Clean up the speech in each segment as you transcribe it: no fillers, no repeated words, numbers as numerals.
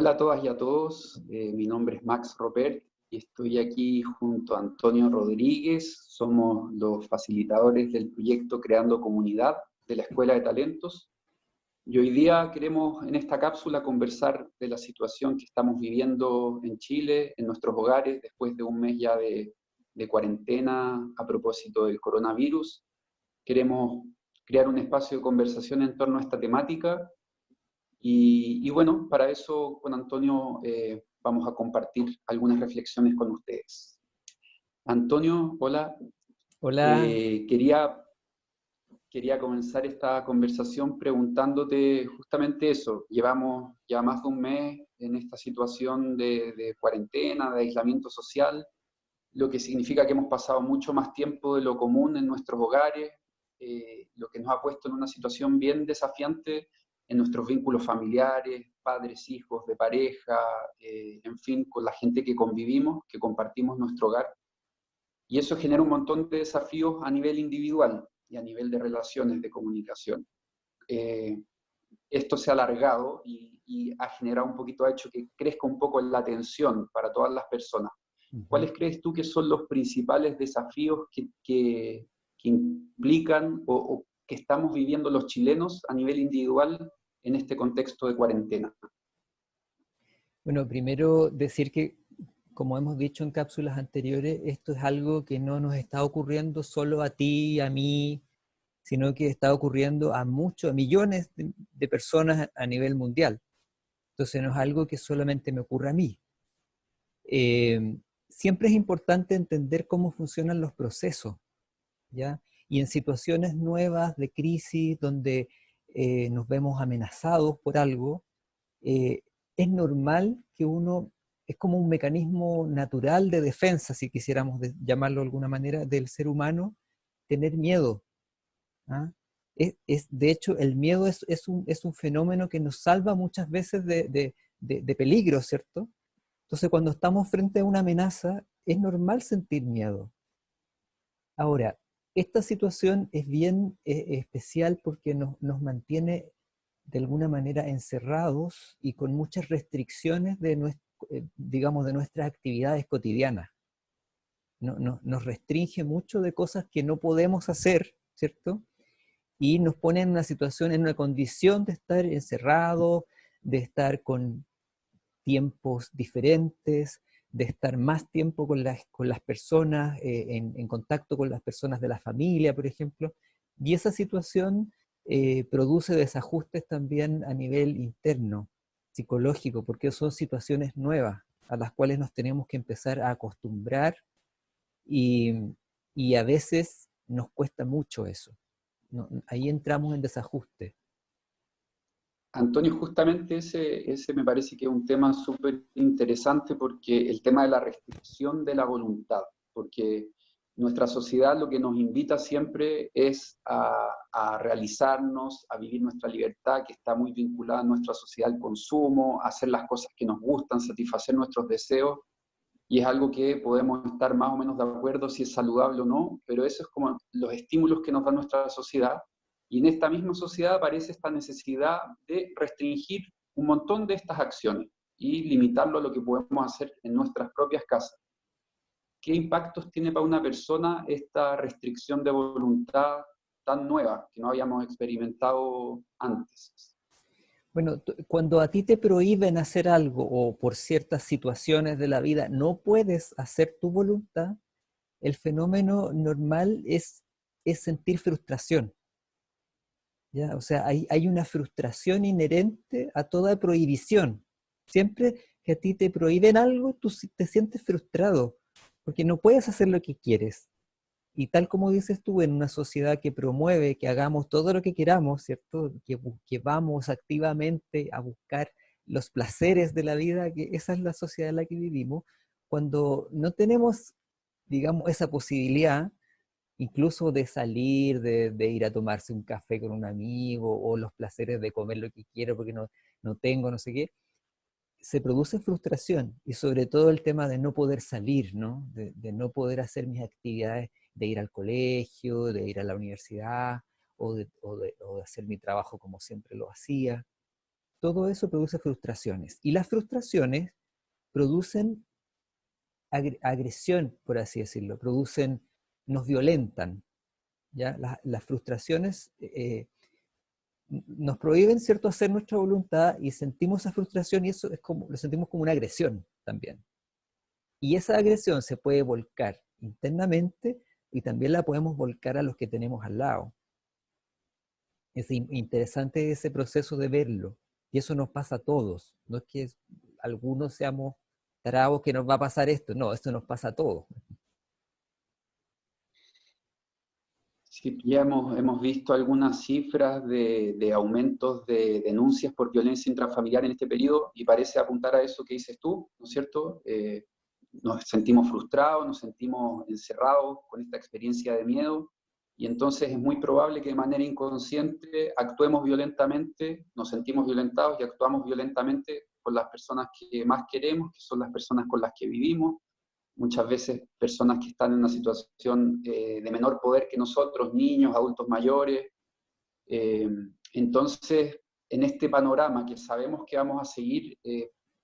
Hola a todas y a todos, mi nombre es Max Ropert y estoy aquí junto a Antonio Rodríguez. Somos los facilitadores del proyecto Creando Comunidad de la Escuela de Talentos. Y hoy día queremos en esta cápsula conversar de la situación que estamos viviendo en Chile, en nuestros hogares, después de un mes ya de cuarentena a propósito del coronavirus. Queremos crear un espacio de conversación en torno a esta temática y bueno, para eso con Antonio vamos a compartir algunas reflexiones con ustedes. Antonio, hola. Hola, Quería comenzar esta conversación preguntándote justamente eso. Llevamos ya más de un mes en esta situación de cuarentena, de aislamiento social, lo que significa que hemos pasado mucho más tiempo de lo común en nuestros hogares, lo que nos ha puesto en una situación bien desafiante en nuestros vínculos familiares, padres, hijos, de pareja, en fin, con la gente que convivimos, que compartimos nuestro hogar. Y eso genera un montón de desafíos a nivel individual y a nivel de relaciones, de comunicación. Eh, Esto se ha alargado y ha generado un poquito, ha hecho que crezca un poco la tensión para todas las personas. ujú. ¿Cuáles crees tú que son los principales desafíos que implican o que estamos viviendo los chilenos a nivel individual en este contexto de cuarentena? Bueno, primero decir que, como hemos dicho en cápsulas anteriores, esto es algo que no nos está ocurriendo solo a ti, a mí, sino que está ocurriendo a muchos, a millones de personas a nivel mundial. Entonces no es algo que solamente me ocurra a mí. Eh, Siempre es importante entender cómo funcionan los procesos, ¿ya? Y en situaciones nuevas de crisis, donde nos vemos amenazados por algo, eh, es normal que uno, es como un mecanismo natural de defensa, si quisiéramos llamarlo de alguna manera, del ser humano, tener miedo. ¿Ah? De hecho, el miedo es un fenómeno que nos salva muchas veces de peligro, ¿cierto? Entonces, cuando estamos frente a una amenaza, es normal sentir miedo. Ahora, esta situación es bien especial porque nos mantiene de alguna manera encerrados y con muchas restricciones digamos, de nuestras actividades cotidianas. Nos restringe mucho de cosas que no podemos hacer, ¿cierto? Y nos pone en una situación, en una condición de estar encerrados, de estar con tiempos diferentes, de estar más tiempo con las personas, en contacto con las personas de la familia, por ejemplo. Y esa situación produce desajustes también a nivel interno, psicológico, porque son situaciones nuevas a las cuales nos tenemos que empezar a acostumbrar y, y a veces nos cuesta mucho eso. No, ahí entramos en desajuste. Antonio, justamente ese me parece que es un tema súper interesante porque el tema de la restricción de la voluntad, porque nuestra sociedad lo que nos invita siempre es a realizarnos, a vivir nuestra libertad, que está muy vinculada a nuestra sociedad al consumo, a hacer las cosas que nos gustan, satisfacer nuestros deseos, y es algo que podemos estar más o menos de acuerdo si es saludable o no, pero eso es como los estímulos que nos da nuestra sociedad, y en esta misma sociedad aparece esta necesidad de restringir un montón de estas acciones y limitarlo a lo que podemos hacer en nuestras propias casas. ¿Qué impactos tiene para una persona esta restricción de voluntad tan nueva que no habíamos experimentado antes? Bueno, cuando a ti te prohíben hacer algo o por ciertas situaciones de la vida no puedes hacer tu voluntad, el fenómeno normal es sentir frustración, ¿ya? O sea, hay una frustración inherente a toda prohibición. Siempre que a ti te prohíben algo, tú te sientes frustrado, porque no puedes hacer lo que quieres. Y tal como dices tú, en una sociedad que promueve que hagamos todo lo que queramos, ¿cierto? Que vamos activamente a buscar los placeres de la vida, que esa es la sociedad en la que vivimos, cuando no tenemos, digamos, esa posibilidad, incluso de salir, de ir a tomarse un café con un amigo, o los placeres de comer lo que quiero porque no tengo, no sé qué, se produce frustración y sobre todo el tema de no poder salir, ¿no? De no poder hacer mis actividades, de ir al colegio, de ir a la universidad o de hacer mi trabajo como siempre lo hacía. todo eso produce frustraciones. Y las frustraciones producen agresión, por así decirlo, nos violentan. ¿Ya? Las frustraciones nos prohíben, ¿cierto?, hacer nuestra voluntad y sentimos esa frustración y eso lo sentimos como una agresión también. Y esa agresión se puede volcar internamente y también la podemos volcar a los que tenemos al lado. Es interesante ese proceso de verlo. Y eso nos pasa a todos. No es que algunos seamos tarados que nos va a pasar esto. No, esto nos pasa a todos. Sí, ya hemos visto algunas cifras de aumentos de denuncias por violencia intrafamiliar en este periodo y parece apuntar a eso que dices tú, ¿no es cierto? Nos sentimos frustrados, nos sentimos encerrados con esta experiencia de miedo y entonces es muy probable que de manera inconsciente actuemos violentamente, nos sentimos violentados y actuamos violentamente con las personas que más queremos, que son las personas con las que vivimos, muchas veces personas que están en una situación de menor poder que nosotros, niños, adultos mayores. Entonces, en este panorama que sabemos que vamos a seguir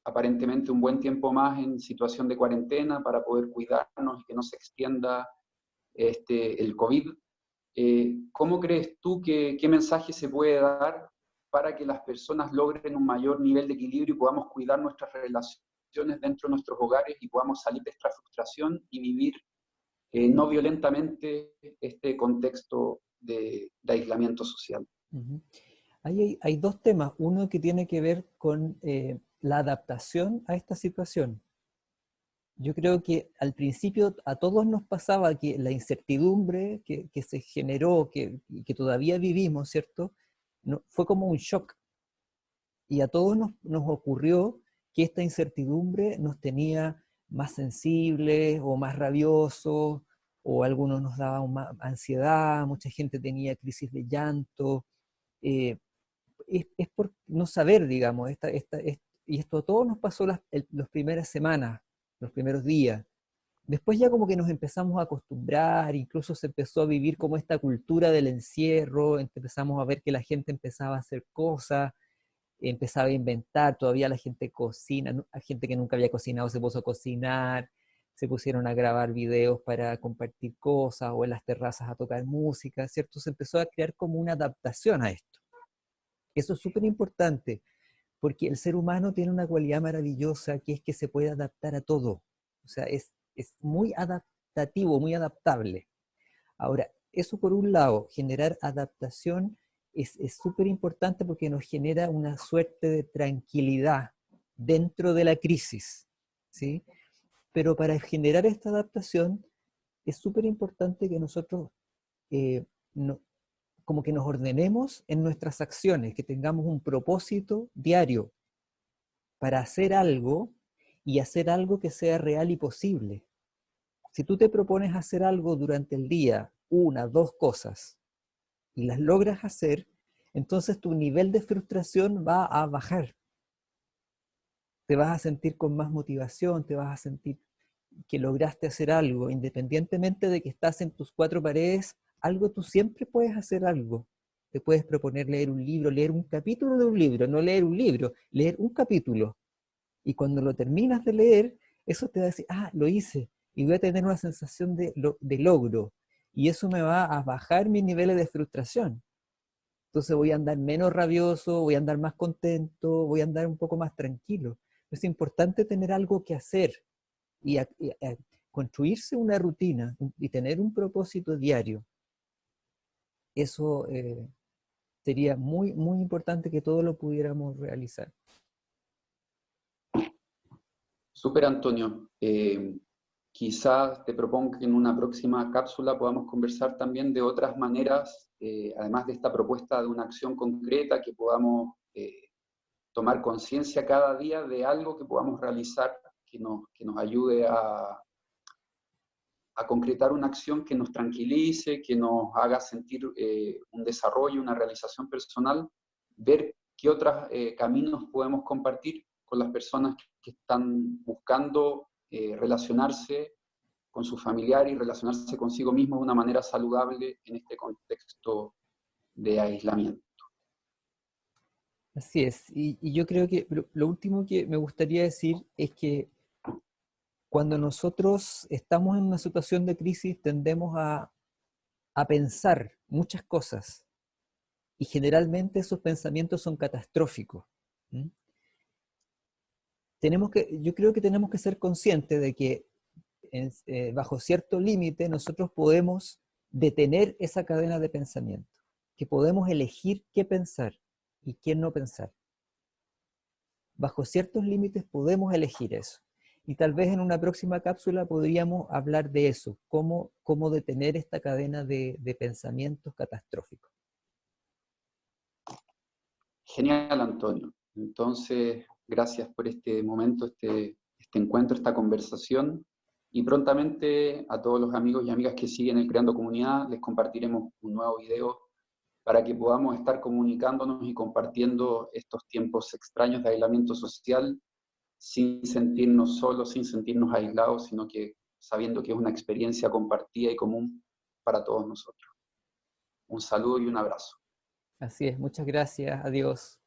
aparentemente un buen tiempo más en situación de cuarentena para poder cuidarnos y que no se extienda el COVID, ¿cómo crees tú qué mensaje se puede dar para que las personas logren un mayor nivel de equilibrio y podamos cuidar nuestras relaciones dentro de nuestros hogares y podamos salir de esta frustración y vivir no violentamente este contexto de aislamiento social? Uh-huh. Hay dos temas. Uno que tiene que ver con la adaptación a esta situación. Yo creo que al principio a todos nos pasaba que la incertidumbre que se generó, que todavía vivimos, ¿cierto? No, fue como un shock. Y a todos nos ocurrió que esta incertidumbre nos tenía más sensibles o más rabiosos, o a algunos nos daba más ansiedad, mucha gente tenía crisis de llanto. Es por no saber, digamos, y esto a todos nos pasó las primeras semanas, los primeros días. Después ya como que nos empezamos a acostumbrar, incluso se empezó a vivir como esta cultura del encierro, empezamos a ver que la gente empezaba a hacer cosas, empezaba a inventar, todavía la gente cocina, hay gente que nunca había cocinado se puso a cocinar, se pusieron a grabar videos para compartir cosas o en las terrazas a tocar música, ¿cierto? Se empezó a crear como una adaptación a esto. Eso es súper importante, porque el ser humano tiene una cualidad maravillosa que es que se puede adaptar a todo. O sea, es muy adaptativo, muy adaptable. Ahora, eso por un lado, generar adaptación es súper importante porque nos genera una suerte de tranquilidad dentro de la crisis, ¿sí? Pero para generar esta adaptación es súper importante que nosotros no, como que nos ordenemos en nuestras acciones, que tengamos un propósito diario para hacer algo y hacer algo que sea real y posible. Si tú te propones hacer algo durante el día, una, dos cosas, y las logras hacer, entonces tu nivel de frustración va a bajar. Te vas a sentir con más motivación, te vas a sentir que lograste hacer algo, independientemente de que estás en tus cuatro paredes, algo tú siempre puedes hacer algo. Te puedes proponer leer un libro, leer un capítulo de un libro, no leer un libro, leer un capítulo. Y cuando lo terminas de leer, eso te va a decir, ah, lo hice, y voy a tener una sensación de logro. Y eso me va a bajar mis niveles de frustración. Entonces voy a andar menos rabioso, voy a andar más contento, voy a andar un poco más tranquilo. Es importante tener algo que hacer y construirse una rutina y tener un propósito diario. Eso sería muy, muy importante que todos lo pudiéramos realizar. Súper, Antonio. Quizás te propongo que en una próxima cápsula podamos conversar también de otras maneras, además de esta propuesta de una acción concreta, que podamos tomar conciencia cada día de algo que podamos realizar que nos ayude a concretar una acción que nos tranquilice, que nos haga sentir un desarrollo, una realización personal, ver qué otros caminos podemos compartir con las personas que están buscando relacionarse con su familiar y relacionarse consigo mismo de una manera saludable en este contexto de aislamiento. Así es. Y yo creo que lo último que me gustaría decir es que cuando nosotros estamos en una situación de crisis tendemos a pensar muchas cosas y generalmente esos pensamientos son catastróficos. ¿Mm? Yo creo que tenemos que ser conscientes de que bajo cierto límite nosotros podemos detener esa cadena de pensamiento, que podemos elegir qué pensar y qué no pensar. Bajo ciertos límites podemos elegir eso. Y tal vez en una próxima cápsula podríamos hablar de eso, cómo detener esta cadena de pensamientos catastróficos. Genial, Antonio. Entonces, gracias por este momento, este encuentro, esta conversación. Y prontamente a todos los amigos y amigas que siguen el Creando Comunidad les compartiremos un nuevo video para que podamos estar comunicándonos y compartiendo estos tiempos extraños de aislamiento social sin sentirnos solos, sin sentirnos aislados, sino que sabiendo que es una experiencia compartida y común para todos nosotros. Un saludo y un abrazo. Así es, muchas gracias, adiós.